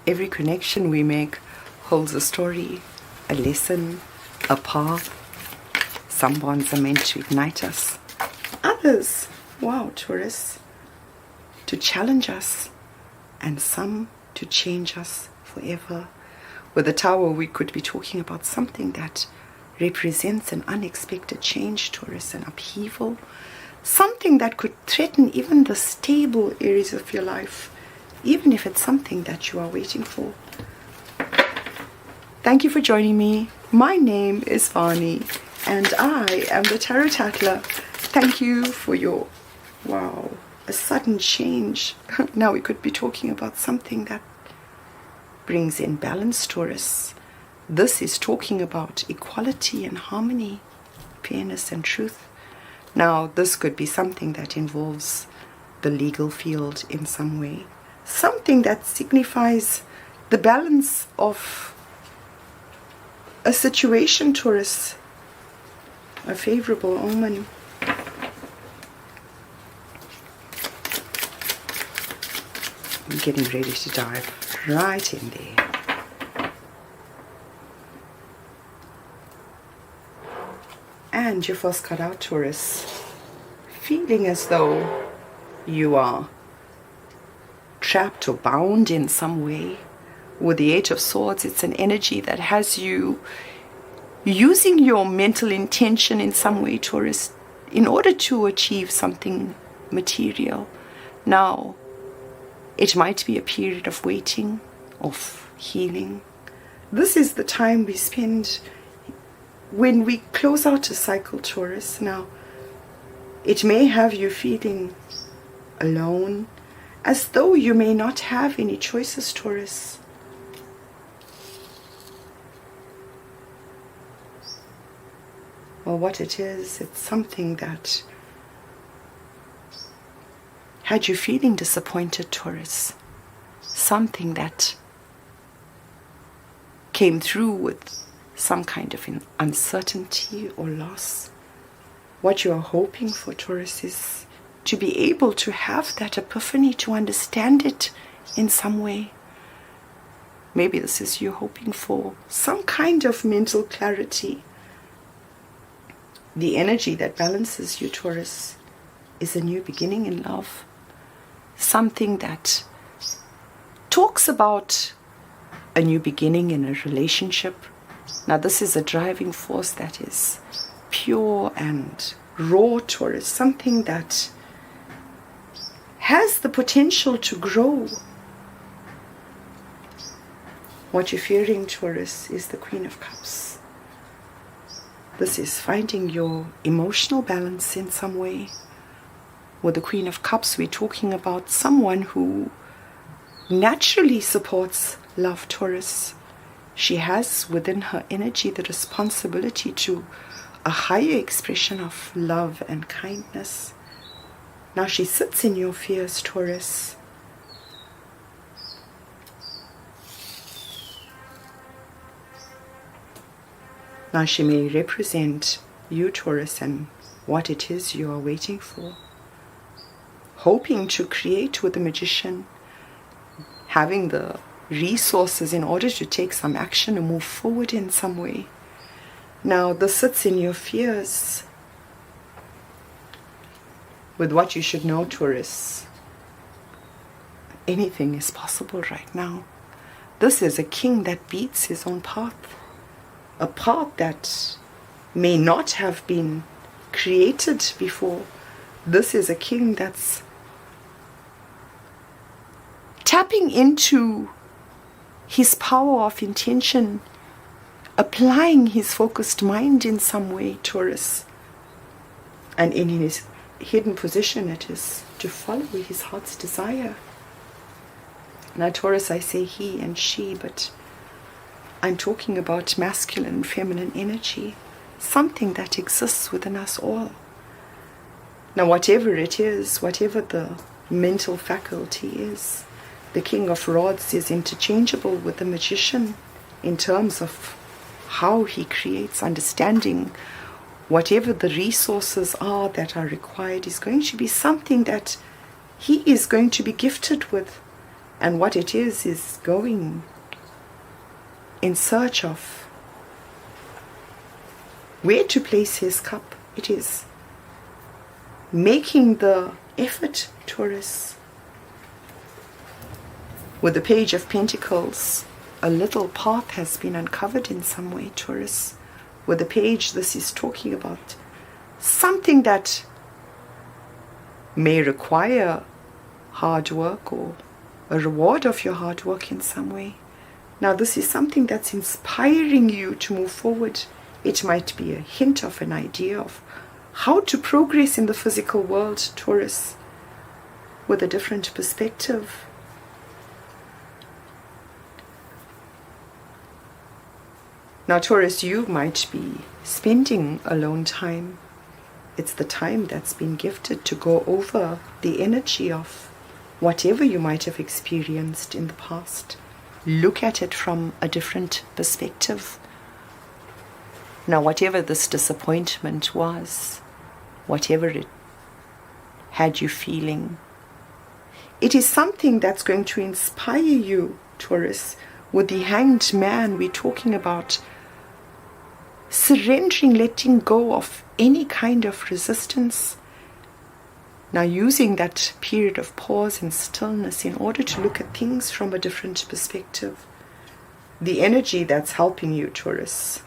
Every connection we make holds a story, a lesson, a path. Some bonds are meant to ignite us. Others, wow, Taurus, to challenge us. And some to change us forever. With the Tower, we could be talking about something that represents an unexpected change, Taurus, an upheaval. Something that could threaten even the stable areas of your life, even if it's something that you are waiting for. Thank you for joining me. My name is Vani, and I am the Tarot Tatle. Thank you for your, wow, a sudden change. Now we could be talking about something that brings in balance, Taurus. This is talking about equality and harmony, fairness and truth. Now, this could be something that involves the legal field in some way. Something that signifies the balance of a situation, Taurus. A favorable omen. I'm getting ready to dive right in there. And your first card out, Taurus, feeling as though you are trapped or bound in some way. With the Eight of Swords, it's an energy that has you using your mental intention in some way, Taurus, in order to achieve something material. Now, it might be a period of waiting, of healing. This is the time we spend when we close out a cycle, Taurus. Now, it may have you feeling alone, as though you may not have any choices, Taurus. Well, what it is, it's something that had you feeling disappointed, Taurus. Something that came through with some kind of uncertainty or loss. What you are hoping for, Taurus, is to be able to have that epiphany, to understand it in some way. Maybe this is you hoping for some kind of mental clarity. The energy that balances you, Taurus, is a new beginning in love. Something that talks about a new beginning in a relationship. Now, this is a driving force that is pure and raw, Taurus. Something that has the potential to grow. What you're fearing, Taurus, is the Queen of Cups. This is finding your emotional balance in some way. With the Queen of Cups, we're talking about someone who naturally supports love, Taurus. She has within her energy the responsibility to a higher expression of love and kindness. Now she sits in your fears, Taurus. Now she may represent you, Taurus, and what it is you are waiting for. Hoping to create with the Magician, having the resources in order to take some action and move forward in some way. Now this sits in your fears. With what you should know, Taurus, anything is possible right now. This is a king that beats his own path. A path that may not have been created before. This is a king that's tapping into his power of intention, applying his focused mind in some way, Taurus. And in his hidden position, it is to follow his heart's desire. Now, Taurus, I say he and she, but I'm talking about masculine and feminine energy, something that exists within us all. Now, whatever it is, whatever the mental faculty is, the King of Rods is interchangeable with the Magician in terms of how he creates, understanding whatever the resources are that are required is going to be something that he is going to be gifted with. And what it is going in search of where to place his cup. It is making the effort, Taurus. With the Page of Pentacles, a little path has been uncovered in some way, Taurus. With the page, this is talking about something that may require hard work or a reward of your hard work in some way. Now, this is something that's inspiring you to move forward. It might be a hint of an idea of how to progress in the physical world, Taurus, with a different perspective. Now, Taurus, you might be spending alone time. It's the time that's been gifted to go over the energy of whatever you might have experienced in the past. Look at it from a different perspective. Now, whatever this disappointment was, whatever it had you feeling, it is something that's going to inspire you, Taurus. With the Hanged Man, we're talking about surrendering, letting go of any kind of resistance. Now, using that period of pause and stillness in order to look at things from a different perspective. The energy that's helping you, Taurus.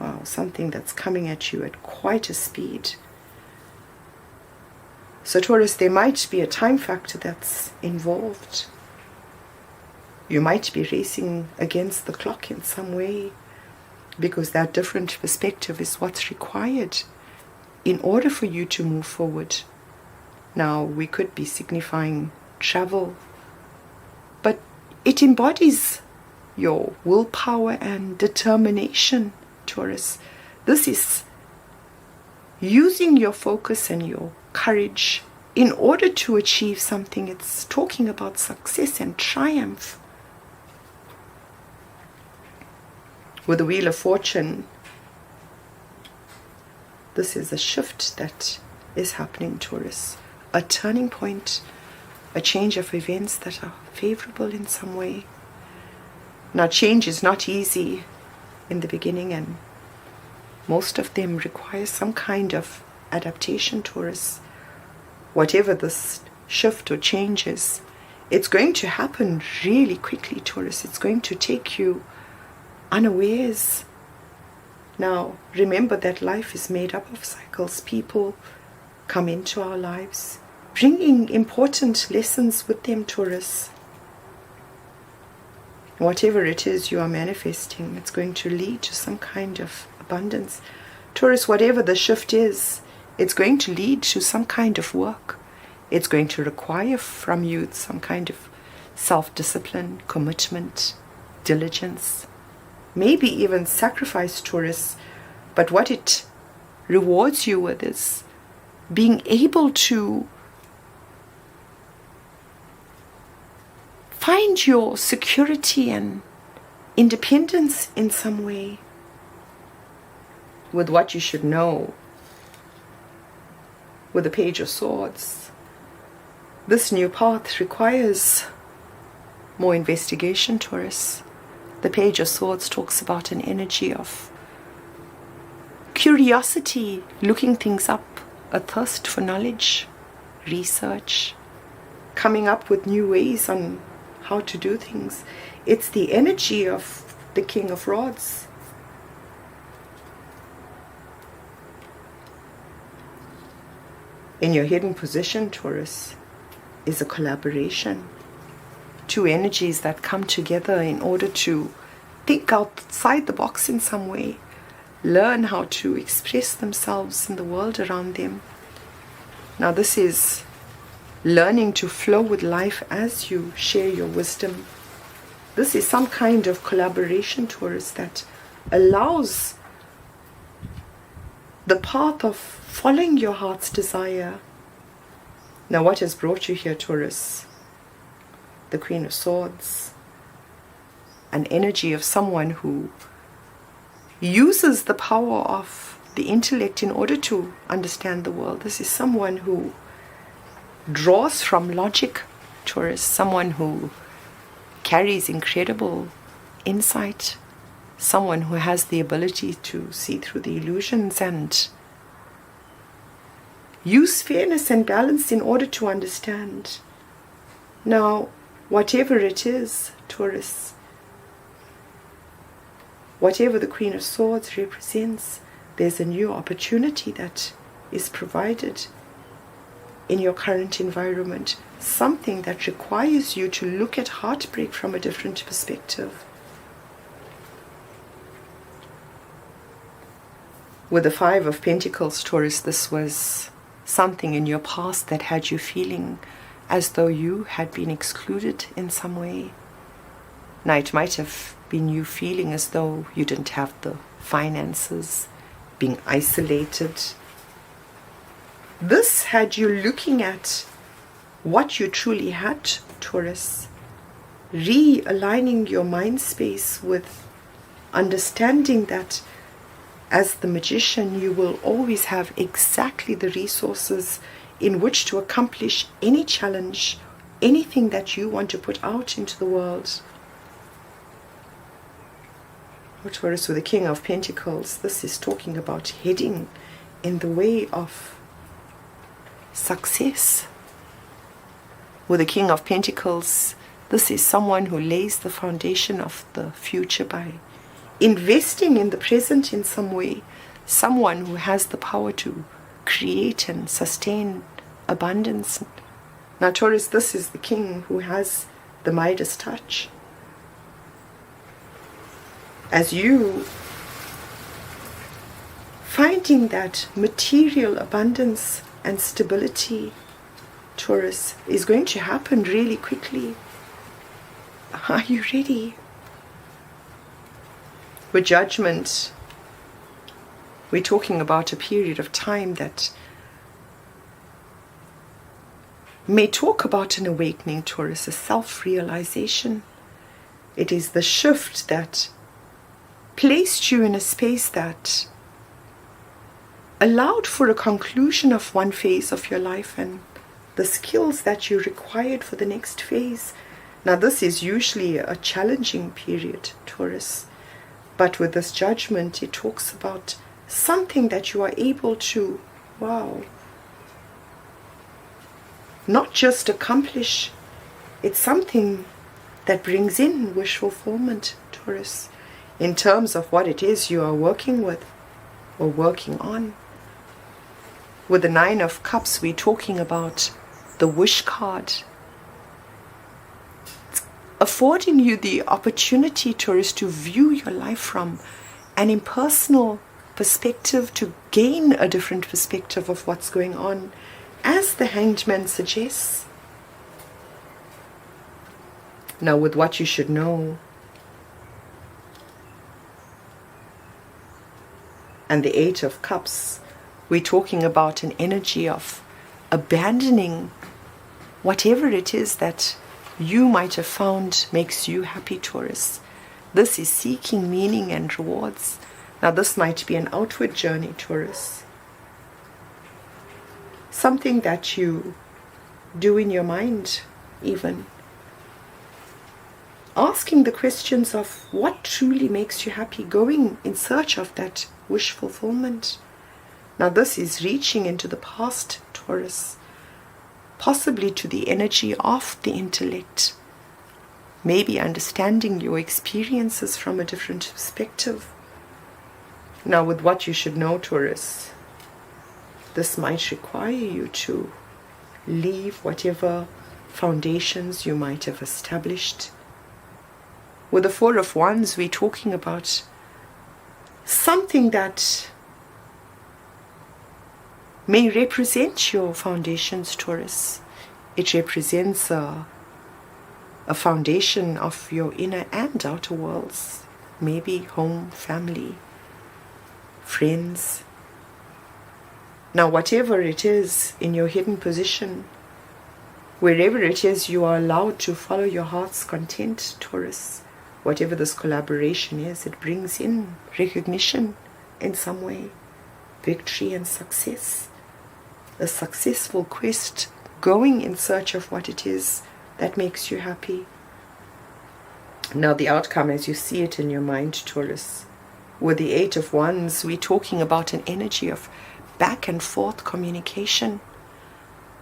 Wow, something that's coming at you at quite a speed. So, Taurus, there might be a time factor that's involved. You might be racing against the clock in some way, because that different perspective is what's required in order for you to move forward. Now, we could be signifying travel, but it embodies your willpower and determination, Taurus. This is using your focus and your courage in order to achieve something. It's talking about success and triumph. With the Wheel of Fortune, this is a shift that is happening, Taurus. A turning point, a change of events that are favorable in some way. Now, change is not easy in the beginning, and most of them require some kind of adaptation, Taurus. Whatever this shift or change is, it's going to happen really quickly, Taurus. It's going to take you unawares. Now, remember that life is made up of cycles. People come into our lives, bringing important lessons with them, Taurus. Whatever it is you are manifesting, it's going to lead to some kind of abundance. Taurus, whatever the shift is, it's going to lead to some kind of work. It's going to require from you some kind of self-discipline, commitment, diligence, maybe even sacrifice, Taurus. But what it rewards you with is being able to find your security and independence in some way. With what you should know, with the Page of Swords, this new path requires more investigation, Taurus. The Page of Swords talks about an energy of curiosity, looking things up, a thirst for knowledge, research, coming up with new ways on how to do things. It's the energy of the King of Rods. In your hidden position, Taurus, is a collaboration. Two energies that come together in order to think outside the box in some way, learn how to express themselves in the world around them. Now, this is learning to flow with life as you share your wisdom. This is some kind of collaboration, Taurus, that allows the path of following your heart's desire. Now, what has brought you here, Taurus? The Queen of Swords, an energy of someone who uses the power of the intellect in order to understand the world. This is someone who draws from logic Taurus, someone who carries incredible insight, someone who has the ability to see through the illusions and use fairness and balance in order to understand. Now, whatever it is, Taurus, whatever the Queen of Swords represents, there's a new opportunity that is provided in your current environment, something that requires you to look at heartbreak from a different perspective. With the Five of Pentacles, Taurus, this was something in your past that had you feeling as though you had been excluded in some way. Now, it might have been you feeling as though you didn't have the finances, being isolated. This had you looking at what you truly had, Taurus, realigning your mind space with understanding that as the magician, you will always have exactly the resources in which to accomplish any challenge, anything that you want to put out into the world. Taurus, with the King of Pentacles, this is talking about heading in the way of success. With the King of Pentacles, this is someone who lays the foundation of the future by investing in the present in some way, someone who has the power to create and sustain abundance. Now, Taurus, this is the king who has the Midas touch. As you finding that material abundance and stability, Taurus, is going to happen really quickly. Are you ready? With Judgment, we're talking about a period of time that may talk about an awakening, Taurus, a self-realization. It is the shift that placed you in a space that allowed for a conclusion of one phase of your life and the skills that you required for the next phase. Now, this is usually a challenging period, Taurus. But with this Judgment, it talks about something that you are able to, not just accomplish, it's something that brings in wish fulfillment, Taurus, in terms of what it is you are working with or working on. With the Nine of Cups, we're talking about the wish card, affording you the opportunity, Taurus, to view your life from an impersonal perspective, to gain a different perspective of what's going on, as the Hanged Man suggests. Now, with what you should know, and the Eight of Cups, we're talking about an energy of abandoning whatever it is that you might have found makes you happy, Taurus. This is seeking meaning and rewards. Now, this might be an outward journey, Taurus. Something that you do in your mind, even. Asking the questions of what truly makes you happy, going in search of that wish fulfillment. Now, this is reaching into the past, Taurus. Possibly to the energy of the intellect, maybe understanding your experiences from a different perspective. Now, with what you should know, Taurus, this might require you to leave whatever foundations you might have established. With the Four of Wands, we're talking about something that may represent your foundations, Taurus. It represents a foundation of your inner and outer worlds. Maybe home, family, friends. Now, whatever it is in your hidden position, wherever it is you are allowed to follow your heart's content, Taurus, whatever this collaboration is, it brings in recognition in some way, victory and success. A successful quest, going in search of what it is that makes you happy. Now the outcome as you see it in your mind, Taurus. With the Eight of Wands, we're talking about an energy of back and forth communication.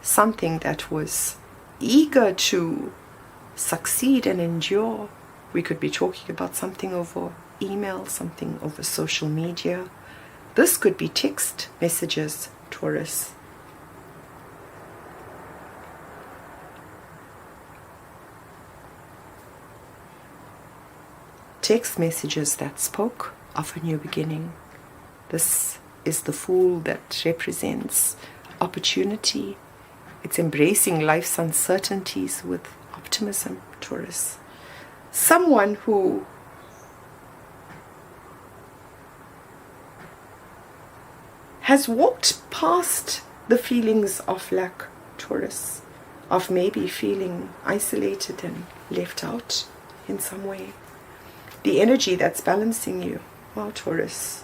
Something that was eager to succeed and endure. We could be talking about something over email, something over social media. This could be text messages, Taurus. Text messages that spoke of a new beginning. This is the Fool that represents opportunity. It's embracing life's uncertainties with optimism, Taurus. Someone who has walked past the feelings of lack, Taurus, of maybe feeling isolated and left out in some way. The energy that's balancing you, well, Taurus,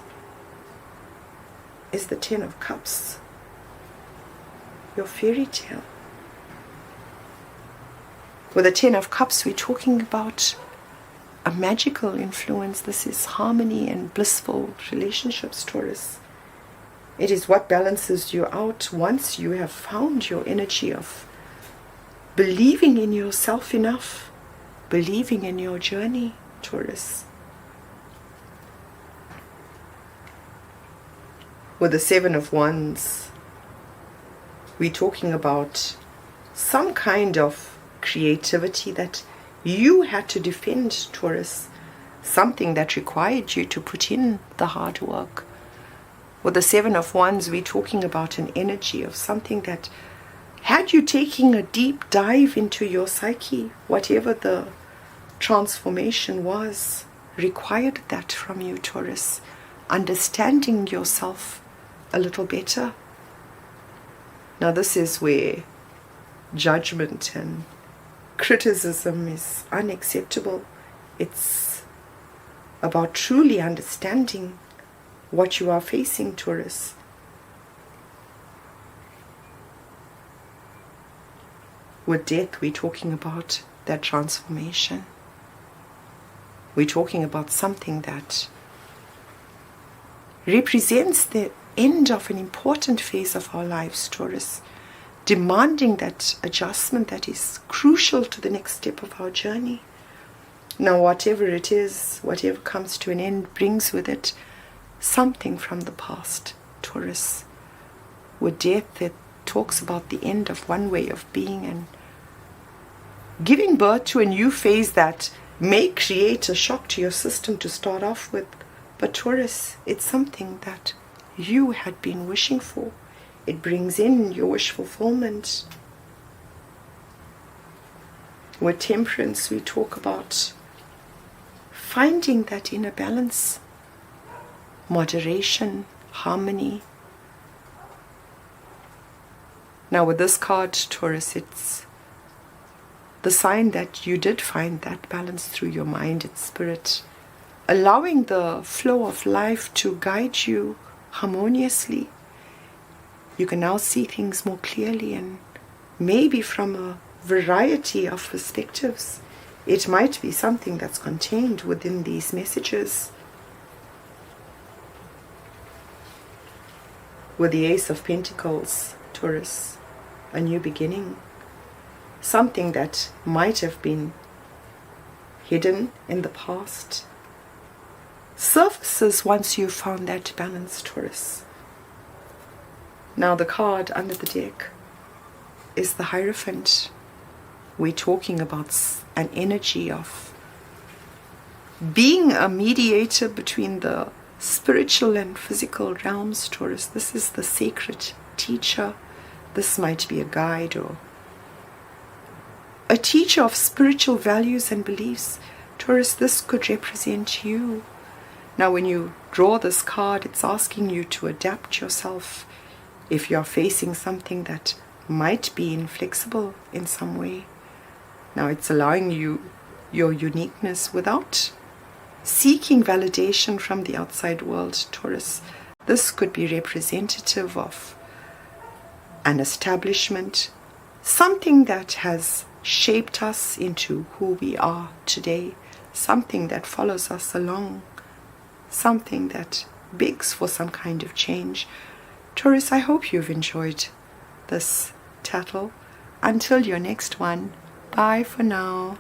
is the Ten of Cups, your fairy tale. With the Ten of Cups, we're talking about a magical influence. This is harmony and blissful relationships, Taurus. It is what balances you out once you have found your energy of believing in yourself enough, believing in your journey, Taurus. With the Seven of Wands, we're talking about some kind of creativity that you had to defend, Taurus. Something that required you to put in the hard work. With the Seven of Wands, we're talking about an energy of something that had you taking a deep dive into your psyche, whatever the transformation was, required that from you, Taurus. Understanding yourself a little better. Now this is where judgment and criticism is unacceptable. It's about truly understanding what you are facing, Taurus. With death, we're talking about that transformation. We're talking about something that represents the end of an important phase of our lives, Taurus, demanding that adjustment that is crucial to the next step of our journey. Now, whatever it is, whatever comes to an end, brings with it something from the past, Taurus. With death, it talks about the end of one way of being and giving birth to a new phase that may create a shock to your system to start off with. But Taurus, it's something that you had been wishing for. It brings in your wish fulfillment. With Temperance, we talk about finding that inner balance, moderation, harmony. Now with this card, Taurus, it's the sign that you did find that balance through your mind and spirit, allowing the flow of life to guide you harmoniously. You can now see things more clearly and maybe from a variety of perspectives. It might be something that's contained within these messages. With the Ace of Pentacles, Taurus, a new beginning. Something that might have been hidden in the past surfaces once you've found that balance, Taurus. Now the card under the deck is the Hierophant. We're talking about an energy of being a mediator between the spiritual and physical realms, Taurus. This is the sacred teacher. This might be a guide or a teacher of spiritual values and beliefs. Taurus, this could represent you. Now when you draw this card, it's asking you to adapt yourself if you're facing something that might be inflexible in some way. Now it's allowing you your uniqueness without seeking validation from the outside world, Taurus. This could be representative of an establishment, something that has shaped us into who we are today, something that follows us along, something that begs for some kind of change. Taurus, I hope you've enjoyed this tattle. Until your next one, bye for now.